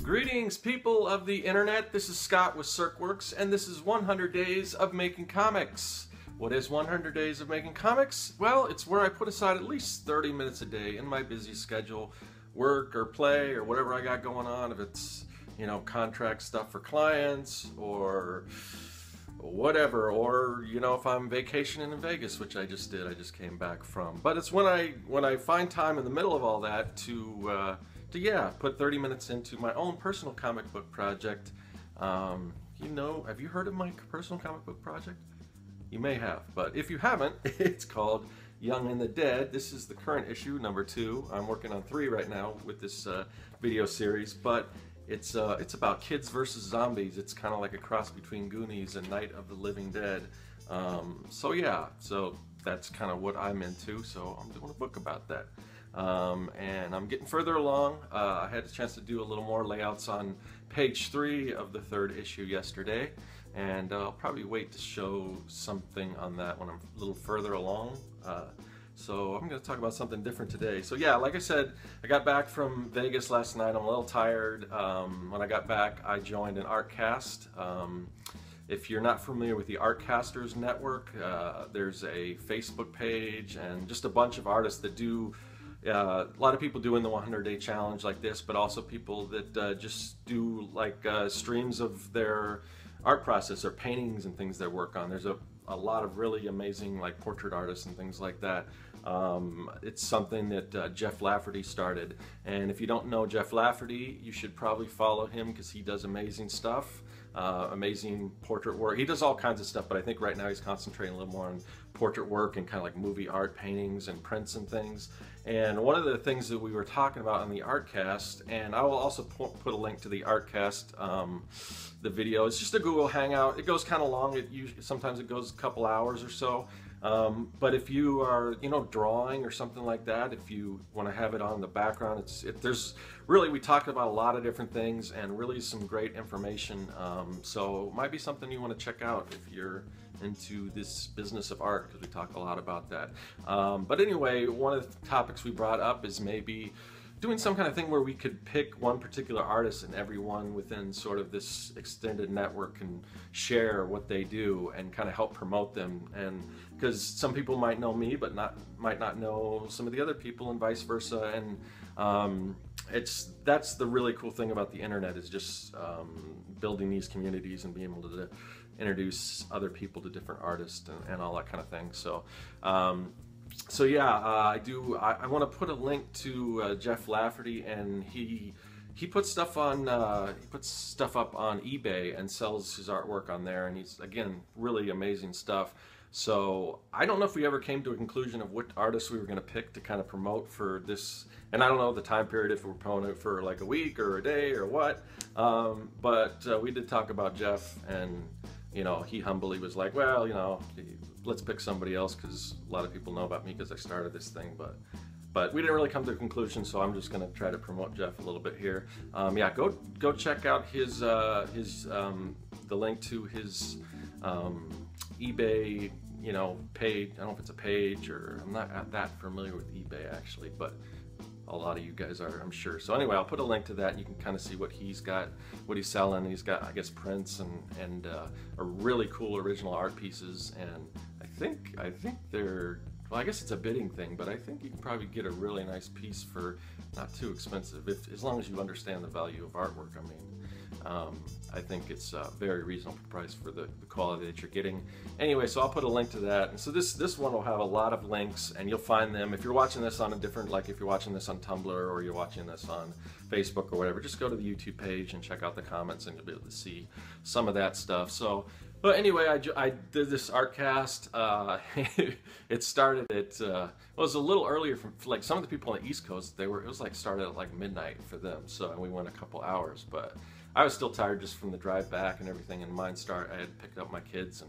Greetings, people of the internet. This is Scott with CircWorks, and this is 100 Days of Making Comics. What is 100 Days of Making Comics? Well, it's where I put aside at least 30 minutes a day in my busy schedule, work or play or whatever I got going on, if it's, contract stuff for clients or whatever, or if I'm vacationing in Vegas, which I just did. I just came back from. But it's when I find time in the middle of all that to put 30 minutes into my own personal comic book project. Have you heard of my personal comic book project? You may have, but if you haven't, it's called Young and the Dead. This is the current issue, number 2. I'm working on 3 right now with this video series, but it's about kids versus zombies. It's kind of like a cross between Goonies and Night of the Living Dead. So that's kind of what I'm into, so I'm doing a book about that. And I'm getting further along. I had a chance to do a little more layouts on page 3 of the 3rd issue yesterday, and I'll probably wait to show something on that when I'm a little further along. So I'm going to talk about something different today. So yeah, like I said, I got back from Vegas last night. I'm a little tired. When I got back, I joined an Artcast. If you're not familiar with the Artcasters Network, there's a Facebook page and just a bunch of artists that do a lot of people doing the 100-day challenge like this, but also people that just do like streams of their art process or paintings and things they work on. There's a lot of really amazing like portrait artists and things like that. It's something that Jeff Lafferty started, and if you don't know Jeff Lafferty, you should probably follow him because he does amazing stuff. Amazing portrait work. He does all kinds of stuff, but I think right now he's concentrating a little more on portrait work and kind of like movie art paintings and prints and things. And one of the things that we were talking about on the Artcast, and I will also put a link to the Artcast, the video. It's just a Google Hangout. It goes kind of long. Sometimes it goes a couple hours or so. But if you are, drawing or something like that, if you want to have it on the background, there's really, we talked about a lot of different things and really some great information. So it might be something you want to check out if you're into this business of art, because we talk a lot about that. But anyway, one of the topics we brought up is maybe doing some kind of thing where we could pick one particular artist and everyone within sort of this extended network can share what they do and kind of help promote them. And because some people might know me but might not know some of the other people and vice versa. And that's the really cool thing about the internet, is just building these communities and being able to introduce other people to different artists and all that kind of thing. I want to put a link to Jeff Lafferty, and he puts stuff on up on eBay and sells his artwork on there, and he's, again, really amazing stuff. So I don't know if we ever came to a conclusion of what artists we were going to pick to kind of promote for this, and I don't know the time period, if we're promoting it for like a week or a day or what, but we did talk about Jeff, and he humbly was like, well, let's pick somebody else because a lot of people know about me because I started this thing, but we didn't really come to a conclusion, so I'm just going to try to promote Jeff a little bit here. Go check out the link to his eBay, page. I don't know if it's a page, or I'm not that familiar with eBay actually, but a lot of you guys are, I'm sure. So anyway, I'll put a link to that, and you can kind of see what he's got, what he's selling. He's got, I guess, prints and a really cool original art pieces, and I think they're, well, I guess it's a bidding thing, but I think you can probably get a really nice piece for not too expensive, as long as you understand the value of artwork. I mean, I think it's a very reasonable price for the quality that you're getting. Anyway, so I'll put a link to that. And so this one will have a lot of links, and you'll find them. If you're watching this on a different, like if you're watching this on Tumblr or you're watching this on Facebook or whatever, just go to the YouTube page and check out the comments, and you'll be able to see some of that stuff. So, but anyway, I did this Artcast. It started at, well, it was a little earlier from, like, some of the people on the East Coast, it was like started at like midnight for them. So we went a couple hours, but I was still tired just from the drive back and everything. And I had picked up my kids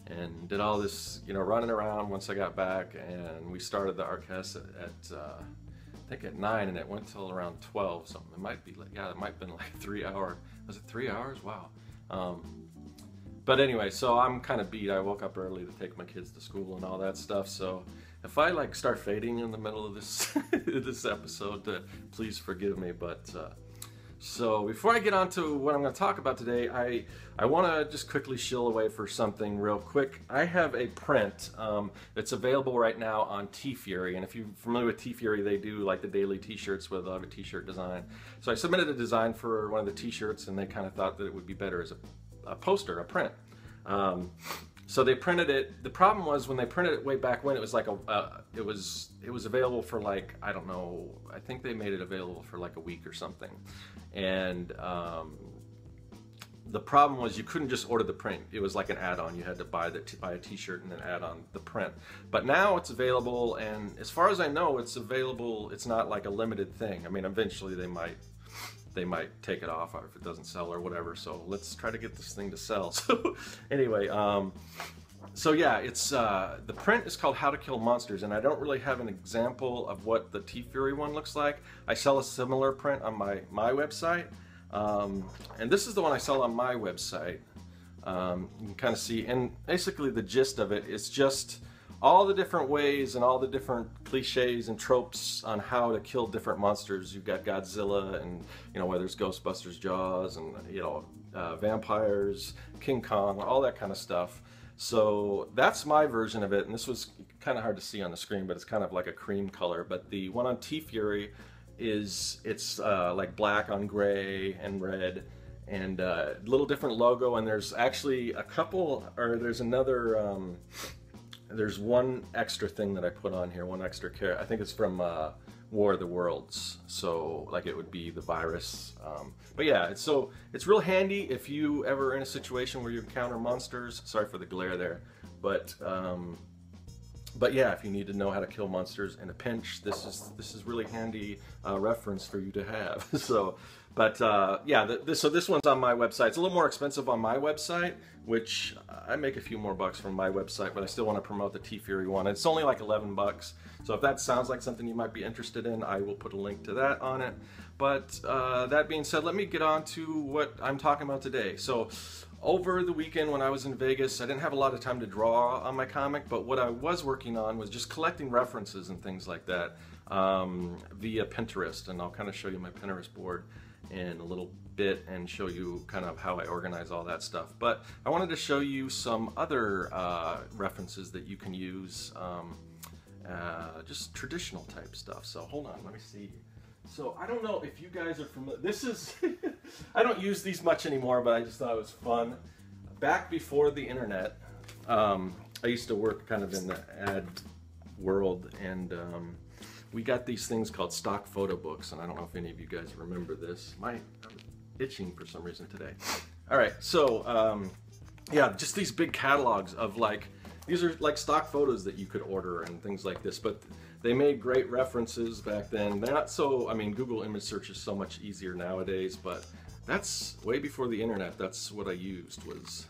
and did all this, running around once I got back. And we started the Artcast at I think at 9, and it went till around 12 something. It might be like, yeah, it might have been like 3 hours. Was it 3 hours? Wow. But anyway, so I'm kind of beat. I woke up early to take my kids to school and all that stuff. So if I like start fading in the middle of this this episode, please forgive me. But so before I get on to what I'm going to talk about today, I want to just quickly shill away for something real quick. I have a print that's available right now on TeeFury, and if you're familiar with TeeFury, they do like the daily t-shirts with a t-shirt design. So I submitted a design for one of the t-shirts, and they kind of thought that it would be better as a poster, a print. So they printed it. The problem was when they printed it way back when, it was like it was available for like, I don't know, I think they made it available for like a week or something. And the problem was you couldn't just order the print. It was like an add-on. You had to buy a t-shirt and then add on the print. But now it's available, and as far as I know, it's available. It's not like a limited thing. I mean, eventually they might take it off if it doesn't sell or whatever. So let's try to get this thing to sell. So anyway, so yeah, it's the print is called How to Kill Monsters, and I don't really have an example of what the TeeFury one looks like. I sell a similar print on my website, and this is the one I sell on my website. You can kind of see, and basically the gist of it is just all the different ways and all the different cliches and tropes on how to kill different monsters. You've got Godzilla, and whether it's Ghostbusters, Jaws, and vampires, King Kong, all that kind of stuff. So that's my version of it, and this was kind of hard to see on the screen, but it's kind of like a cream color. But the one on TeeFury it's like black on gray and red, and a little different logo. And there's actually a couple, or there's another. There's one extra thing that I put on here, one extra character. I think it's from War of the Worlds, so like it would be the virus. But yeah, it's real handy if you ever are in a situation where you encounter monsters. Sorry for the glare there, but yeah, if you need to know how to kill monsters in a pinch, this is really handy reference for you to have. So, but yeah, so this one's on my website. It's a little more expensive on my website, which I make a few more bucks from my website, but I still want to promote the TeeFury one. It's only like 11 bucks. So if that sounds like something you might be interested in, I will put a link to that on it. But that being said, let me get on to what I'm talking about today. So over the weekend when I was in Vegas, I didn't have a lot of time to draw on my comic, but what I was working on was just collecting references and things like that via Pinterest. And I'll kind of show you my Pinterest board in a little bit and show you kind of how I organize all that stuff. But I wanted to show you some other references that you can use, just traditional type stuff. So hold on, let me see. So I don't know if you guys are familiar. This is, I don't use these much anymore, but I just thought it was fun. Back before the internet, I used to work kind of in the ad world, and we got these things called stock photo books, and I don't know if any of you guys remember this. I'm itching for some reason today. All right, so yeah, just these big catalogs of these are like stock photos that you could order and things like this, but they made great references back then. They're not so, I mean, Google image search is so much easier nowadays, but that's way before the internet. That's what I used, was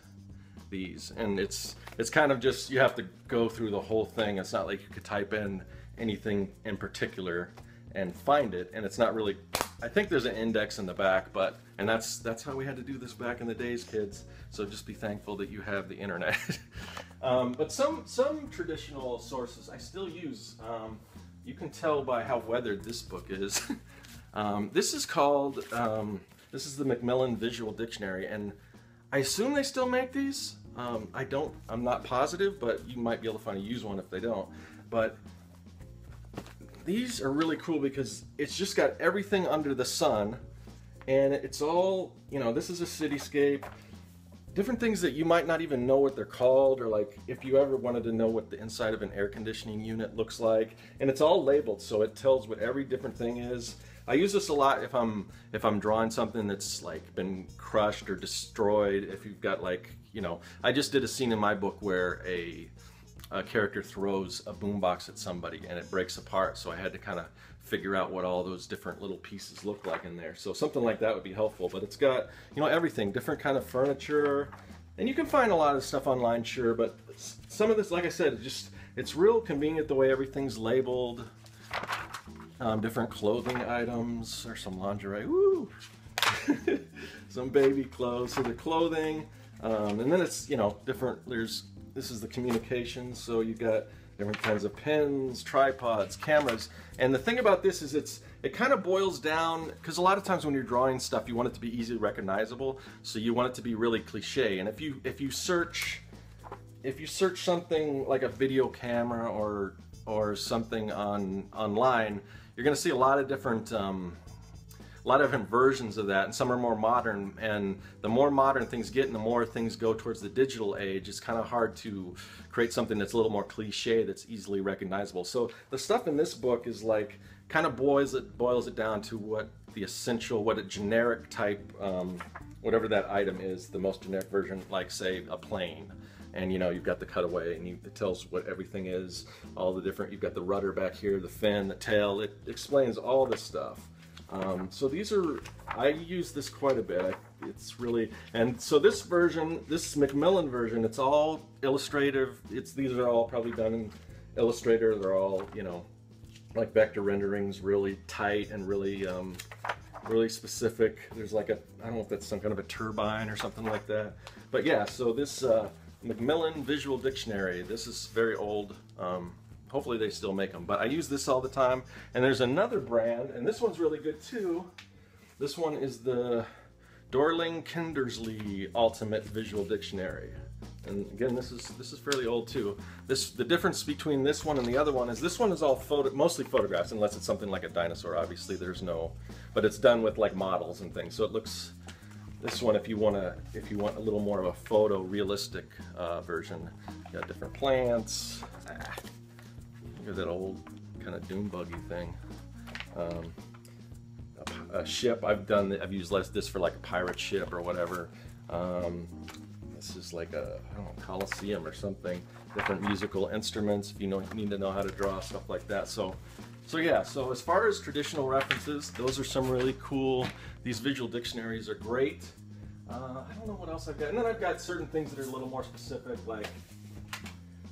these. And it's kind of just, you have to go through the whole thing. It's not like you could type in anything in particular and find it, and it's not really, I think there's an index in the back, and that's how we had to do this back in the days, kids. So just be thankful that you have the internet. But some traditional sources I still use. You can tell by how weathered this book is. This is called, this is the Macmillan Visual Dictionary, and I assume they still make these. I'm not positive, but you might be able to find a used one if they don't. But these are really cool because it's just got everything under the sun, and it's all, this is a cityscape, different things that you might not even know what they're called, or like if you ever wanted to know what the inside of an air conditioning unit looks like, and it's all labeled, so it tells what every different thing is. I use this a lot if I'm drawing something that's like been crushed or destroyed. If you've got I just did a scene in my book where a character throws a boombox at somebody and it breaks apart, so I had to kind of figure out what all those different little pieces look like in there. So something like that would be helpful. But it's got everything, different kind of furniture, and you can find a lot of stuff online, sure, but some of this, like I said, it's real convenient the way everything's labeled. Different clothing items. There's some lingerie, woo! Some baby clothes. So the clothing, And then it's, you know, different, this is the communications, so you got different kinds of pens, tripods, cameras. And the thing about this is it kind of boils down, because a lot of times when you're drawing stuff, you want it to be easily recognizable, so you want it to be really cliche. And if you search something like a video camera or something online, you're going to see a lot of different versions of that, and some are more modern. And the more modern things get and the more things go towards the digital age, it's kind of hard to create something that's a little more cliche, that's easily recognizable. So the stuff in this book is like, kind of boils it down to what a generic type, whatever that item is, the most generic version, like say a plane. And you know, you've got the cutaway, and it tells what everything is, all the different, you've got the rudder back here, the fin, the tail, it explains all this stuff. So I use this quite a bit. It's really, and so this version, this Macmillan version, it's all illustrative. These are all probably done in Illustrator. They're all, you know, like vector renderings, really tight and really, really specific. There's like I don't know if that's some kind of a turbine or something like that. But yeah, so this Macmillan Visual Dictionary, this is very old. Hopefully they still make them, but I use this all the time. And there's another brand, and this one's really good too. This one is the Dorling Kindersley Ultimate Visual Dictionary. And again, this is fairly old too. The difference between this one and the other one is this one is all mostly photographs, unless it's something like a dinosaur. Obviously, there's no, but it's done with like models and things. So it looks. This one, if you want a little more of a photo-realistic version, you got different plants. Look at that old kind of dune buggy thing. A ship. I've used this for like a pirate ship or whatever. This is like a, I don't know, Colosseum or something. Different musical instruments if you need to know how to draw, stuff like that. So yeah, so as far as traditional references, those are some really cool, these visual dictionaries are great. I don't know what else I've got. And then I've got certain things that are a little more specific, like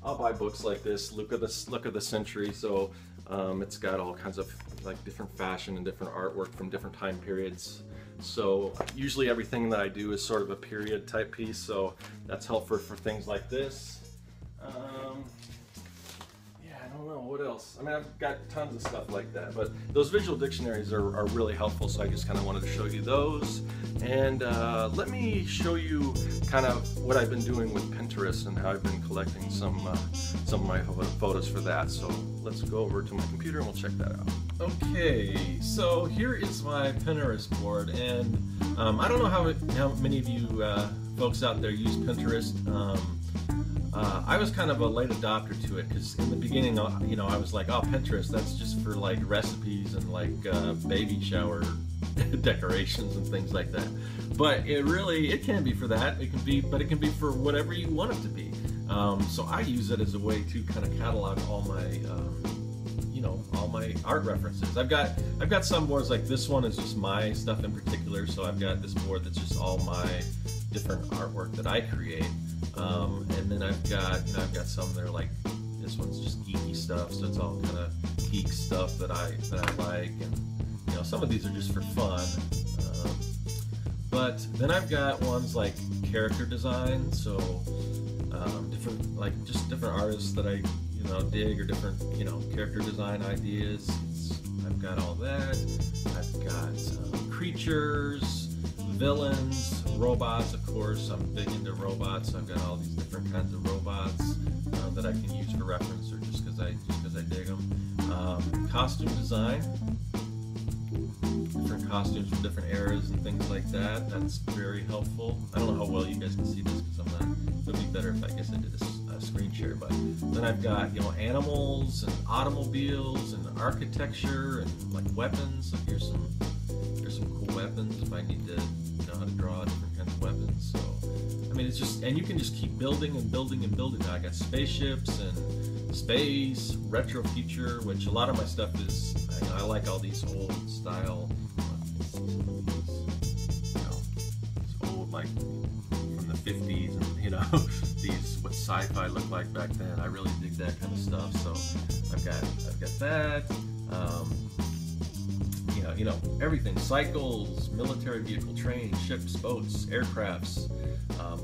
I'll buy books like this, Look of the Century. So it's got all kinds of like different fashion and different artwork from different time periods. So usually everything that I do is sort of a period type piece, so that's helpful for things like this. Yeah, I don't know what else. I mean, I've got tons of stuff like that, but those visual dictionaries are really helpful, so I just kind of wanted to show you those. And let me show you kind of what I've been doing with Pinterest and how I've been collecting some of my photos for that. So let's go over to my computer and we'll check that out. Okay, so here is my Pinterest board, and I don't know how many of you folks out there use Pinterest. I was kind of a late adopter to it, because in the beginning, you know, I was like, oh, Pinterest, that's just for like recipes and like baby shower decorations and things like that. But it can be for that. But it can be for whatever you want it to be. So I use it as a way to kind of catalog all my all my art references. I've got some boards like this one is just my stuff in particular. So I've got this board that's just all my different artwork that I create. And then I've got some that are like, this one's just geeky stuff. So it's all kind of geek stuff that I like, and you know, some of these are just for fun. But then I've got ones like character design. So different artists that I dig, or different character design ideas. I've got all that. I've got creatures, villains, robots. Of course, I'm big into robots. So I've got all these different kinds of robots that I can use for reference, or just because I dig them. Costume design. Different costumes from different eras and things like that. That's very helpful. I don't know how well you guys can see this, because I'm not. It would be better if I did a screen share. But then I've got animals and automobiles and architecture and like weapons. So here's some cool weapons if I need to know how to draw different kinds of weapons. So I mean, it's just, and you can just keep building and building and building. Now I got spaceships and space, retro future, which a lot of my stuff is. I like all these old style. Old, like from the 50s, and these what sci-fi looked like back then. I really dig that kind of stuff. So I've got that. yeah, you know, everything, cycles, military vehicle, trains, ships, boats, aircrafts,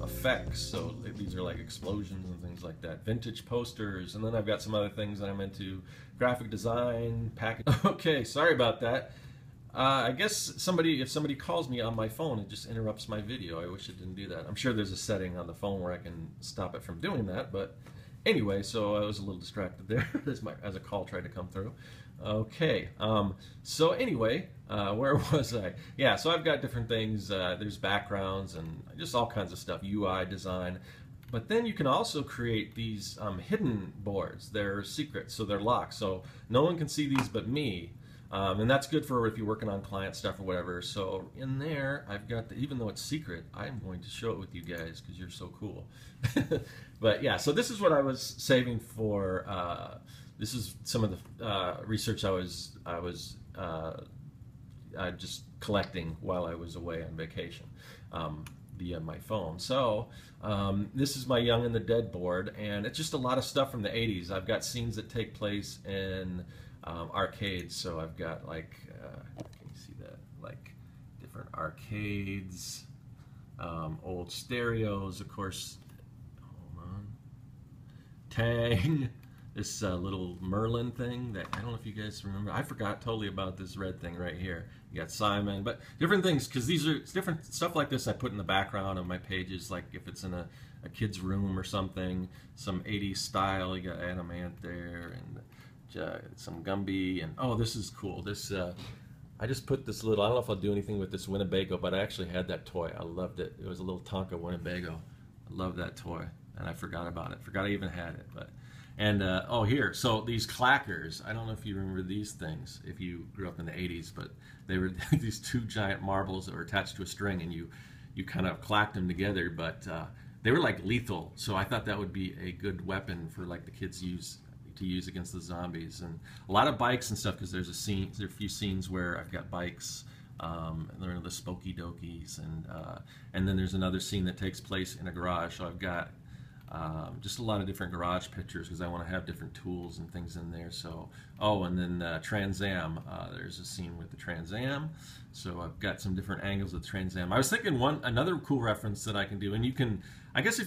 effects, so these are like explosions and things like that, vintage posters, and then I've got some other things that I'm into, graphic design, packaging. Okay, sorry about that. I guess if somebody calls me on my phone, it just interrupts my video. I wish it didn't do that. I'm sure there's a setting on the phone where I can stop it from doing that, but anyway, so I was a little distracted there as a call tried to come through. Okay, so anyway, where was I? Yeah, so I've got different things. There's backgrounds and just all kinds of stuff, UI design. But then you can also create these hidden boards. They're secret, so they're locked. So no one can see these but me. And that's good for if you're working on client stuff or whatever. So in there, I've got, even though it's secret, I'm going to show it with you guys because you're so cool. But yeah, so this is what I was saving for. This is some of the research I was just collecting while I was away on vacation via my phone. So this is my Young and the Dead board, and it's just a lot of stuff from the 80s. I've got scenes that take place in arcades, so I've got like, can you see that? Like different arcades, old stereos, of course. Hold on. Tang, this little Merlin thing that I don't know if you guys remember. I forgot totally about this red thing right here. You got Simon, but different things, because these are different stuff like this I put in the background of my pages, like if it's in a kid's room or something, some 80s style. You got Adam Ant there, and some Gumby, and oh, this is cool. This I just put this little, I don't know if I'll do anything with this Winnebago, but I actually had that toy. I loved it. It was a little Tonka Winnebago. I love that toy, and I forgot about it. Forgot I even had it. But and oh, here, so these clackers, I don't know if you remember these things if you grew up in the 80s, but they were these two giant marbles that were attached to a string, and you kind of clacked them together, but they were like lethal, so I thought that would be a good weapon for like the kids to use against the zombies. And a lot of bikes and stuff, because there's a few scenes where I've got bikes, and they're the Spooky Dokies, and then there's another scene that takes place in a garage. So I've got just a lot of different garage pictures because I want to have different tools and things in there. So and then Trans Am, there's a scene with the Trans Am, so I've got some different angles of the Trans Am. I was thinking another cool reference that I can do, and you can, I guess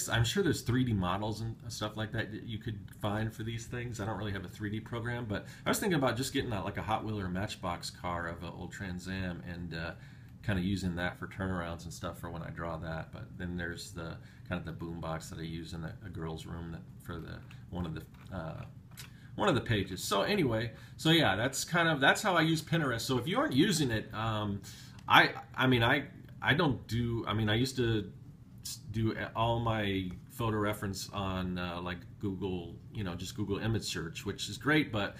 I'm sure there's 3D models and stuff like that you could find for these things. I don't really have a 3D program, but I was thinking about just getting like a Hot Wheel or a Matchbox car of an old Trans Am and kind of using that for turnarounds and stuff for when I draw that. But then there's the kind of the boom box that I use in a girl's room for one of the pages. So anyway, so yeah, that's how I use Pinterest. So if you aren't using it, I used to do all my photo reference on like Google, just Google image search, which is great, but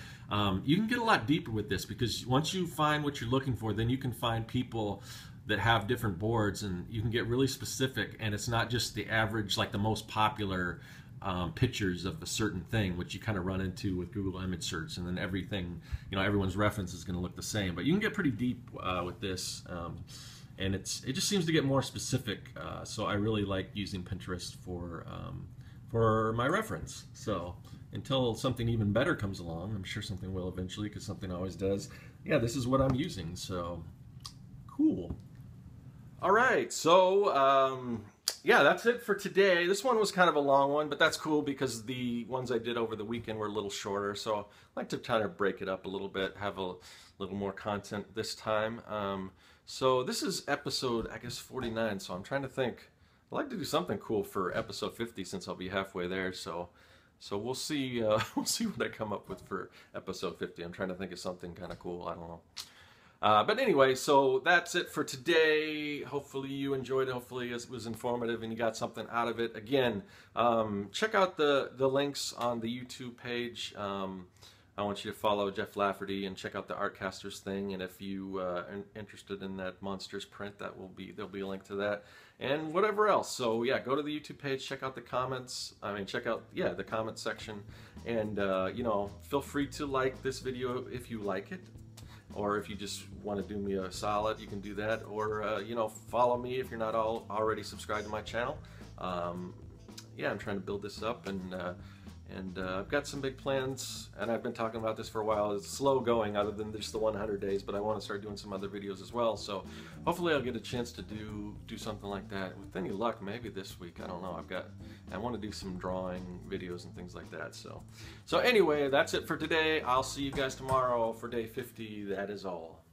you can get a lot deeper with this, because once you find what you're looking for, then you can find people that have different boards, and you can get really specific, and it's not just the average, like the most popular pictures of a certain thing, which you kind of run into with Google image search, and then everything, everyone's reference is going to look the same, but you can get pretty deep with this. And it just seems to get more specific, so I really like using Pinterest for my reference. So until something even better comes along, I'm sure something will eventually, because something always does. Yeah, this is what I'm using, so cool. All right, so yeah, that's it for today. This one was kind of a long one, but that's cool because the ones I did over the weekend were a little shorter, so I like to kind of break it up a little bit, have a little more content this time. So this is episode, I guess, 49, so I'm trying to think. I'd like to do something cool for episode 50 since I'll be halfway there, so we'll see we'll see what I come up with for episode 50. I'm trying to think of something kind of cool, I don't know. But anyway, so that's it for today. Hopefully you enjoyed it. Hopefully it was informative and you got something out of it. Again, check out the links on the YouTube page. I want you to follow Jeff Lafferty and check out the Artcasters thing. And if you are interested in that Monsters print, there'll be a link to that and whatever else. So yeah, go to the YouTube page, check out the comments. Check out the comment section, and feel free to like this video if you like it. Or if you just want to do me a solid, you can do that. Or, follow me if you're not already subscribed to my channel. Yeah, I'm trying to build this up, and And I've got some big plans, and I've been talking about this for a while. It's slow going other than just the 100 days, but I want to start doing some other videos as well. So hopefully I'll get a chance to do something like that. With any luck, maybe this week. I don't know. I want to do some drawing videos and things like that. So anyway, that's it for today. I'll see you guys tomorrow for day 50. That is all.